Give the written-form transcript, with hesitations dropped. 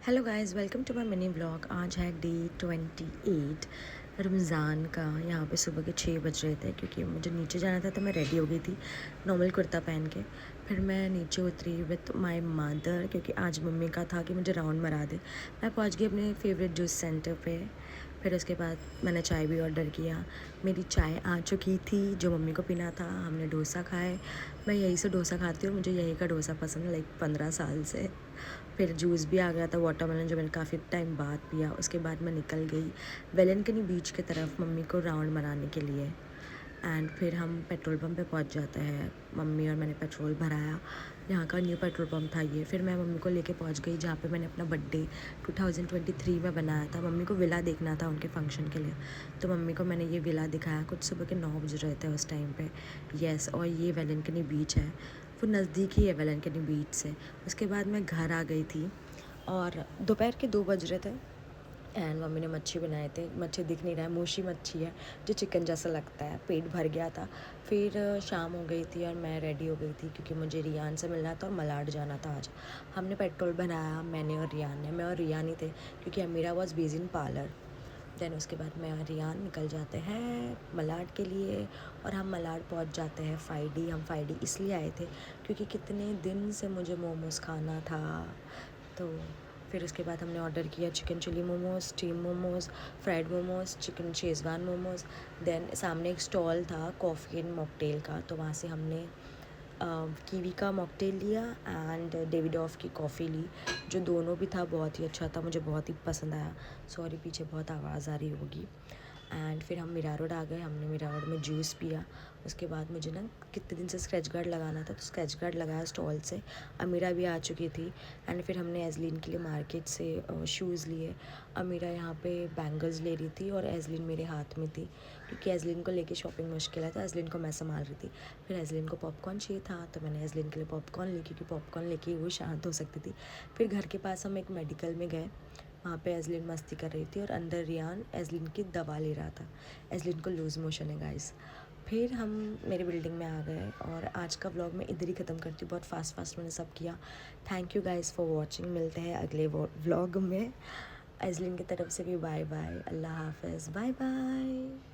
Hello guys, welcome to my mini vlog. आज है day 28 Ramzan का। यहाँ पे सुबह के 6 बज रहे थे क्योंकि मुझे नीचे जाना था, तो मैं रेडी हो गई थी नॉर्मल कुर्ता पहन के। फिर मैं नीचे उतरी विथ माय मदर क्योंकि आज मम्मी का था कि मुझे राउंड मरा दे। मैं पहुँच गई अपने फेवरेट जूस सेंटर पे। फिर उसके बाद मैंने चाय भी ऑर्डर किया। मेरी चाय आ चुकी थी जो मम्मी को पीना था। हमने डोसा खाए। मैं यहीं से डोसा खाती हूँ, मुझे यहीं का डोसा पसंद है, लाइक 15 साल से। फिर जूस भी आ गया था वाटरमेलन, जो मैंने काफ़ी टाइम बाद पिया। उसके बाद मैं निकल गई वेलंकनी बीच की तरफ मम्मी को राउंड मनाने के लिए। एंड फिर हम पेट्रोल पंप पे पहुंच जाते हैं। मम्मी और मैंने पेट्रोल भराया। यहाँ का न्यू पेट्रोल पंप था ये। फिर मैं मम्मी को लेके पहुंच गई जहाँ पे मैंने अपना बर्थडे 2023 में बनाया था। मम्मी को विला देखना था उनके फंक्शन के लिए, तो मम्मी को मैंने ये विला दिखाया। कुछ सुबह के 9 बज रहे थे उस टाइम पे। यस, और ये वेलंकनी बीच है, वो नज़दीक ही है वेलंकनी बीच से। उसके बाद मैं घर आ गई थी और दोपहर के 2 बज रहे थे। एंड मम्मी ने मच्छी बनाए थे। मच्छी दिख नहीं रहा है, मूशी मच्छी है जो चिकन जैसा लगता है। पेट भर गया था। फिर शाम हो गई थी और मैं रेडी हो गई थी क्योंकि मुझे रियान से मिलना था और मलाड जाना था आज। हमने पेट्रोल भराया, मैंने और रियान ने। मैं और रियान ही थे क्योंकि Amira was busy in parlour. देन उसके बाद मैं और रियान निकल जाते हैं मलाड के लिए। और हम मलाड पहुंच जाते हैं फाइडी। हम फाइडी इसलिए आए थे क्योंकि कितने दिन से मुझे मोमोज़ खाना था। तो फिर उसके बाद हमने ऑर्डर किया chicken chilli momos, steam momos, fried momos, chicken schezwan momos. Then सामने एक स्टॉल था कॉफ़ी एंड मॉकटेल का, तो वहाँ से हमने कीवी का मॉकटेल लिया एंड डेविडॉफ की कॉफ़ी ली, जो दोनों भी था बहुत ही अच्छा था, मुझे बहुत ही पसंद आया। सॉरी, पीछे बहुत आवाज़ आ रही होगी। एंड फिर हम मीरा रोड आ गए। हमने मीरा रोड में जूस पिया। उसके बाद मुझे ना कितने दिन से स्क्रैच गार्ड लगाना था, तो स्क्रैच गार्ड लगाया स्टॉल से। अमीरा भी आ चुकी थी। एंड फिर हमने एजलिन के लिए मार्केट से शूज़ लिए। अमीरा यहाँ पे बैंगल्स ले रही थी और एजलिन मेरे हाथ में थी क्योंकि एजलिन को लेके शॉपिंग मुश्किल है, तो एजलिन को मैं संभाल रही थी। फिर एजलिन को पॉपकॉर्न चाहिए था, तो मैंने एजलिन के लिए पॉपकॉर्न ली क्योंकि पॉपकॉर्न लेके वो शांत हो सकती थी। फिर घर के पास हम एक मेडिकल में गए। वहाँ पे एजलिन मस्ती कर रही थी और अंदर रियान एजलिन की दवा ले रहा था। एजलिन को लूज़ मोशन है गाइस। फिर हम मेरे बिल्डिंग में आ गए और आज का व्लॉग मैं इधर ही ख़त्म करती हूँ। बहुत फास्ट मैंने सब किया। Thank you guys for watching. मिलते हैं अगले व्लॉग में। एजलिन की तरफ से भी बाय बाय। अल्लाह हाफ़िज़, बाय बाय।